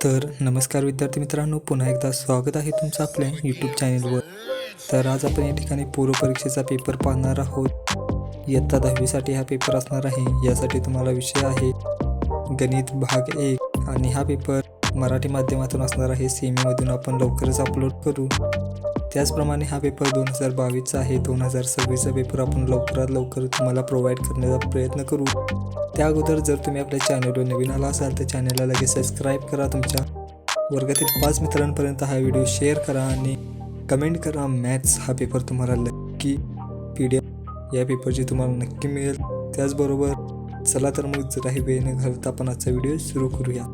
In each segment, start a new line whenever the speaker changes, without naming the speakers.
तर नमस्कार विद्यार्थी मित्रांनो, पुन्हा एकदा स्वागत आहे तुमचं आपल्या यूट्यूब चॅनलवर. तर आज आपण या ठिकाणी पूर्व परीक्षेचा पेपर पाहणार आहोत. इयत्ता 10वीसाठी हा पेपर असणार आहे. यासाठी तुम्हाला विषय आहे गणित भाग 1 आणि हा पेपर मराठी माध्यमातून असणार आहे. सेमीमधून आपण लवकरच अपलोड करू. त्याचप्रमाणे हा पेपर 2022चा आहे. 2026चा पेपर आपण लवकरात लवकर तुम्हाला प्रोव्हाइड करण्याचा प्रयत्न करू. त्या अगोदर जर तुम्ही आपल्या चॅनलवर नवीन आला असाल तर चॅनलला लगेच सबस्क्राईब करा. तुमच्या वर्गातील 5 मित्रांपर्यंत हा व्हिडिओ शेअर करा आणि कमेंट करा. मॅथ्स हा पेपर तुम्हाला नक्की PDF या पेपरची तुम्हाला नक्की मिळेल. त्याचबरोबर चला तर मग जराही वेळ न घालता आपण आजचा व्हिडिओ सुरू करूया.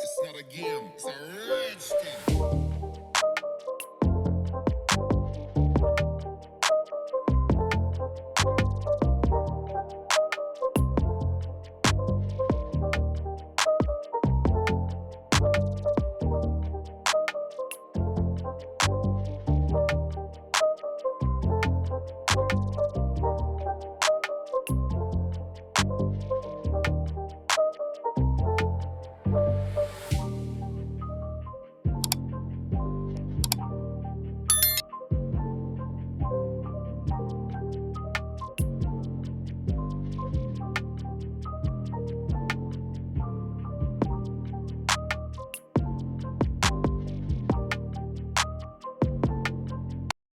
It's not a game, it's a rich thing.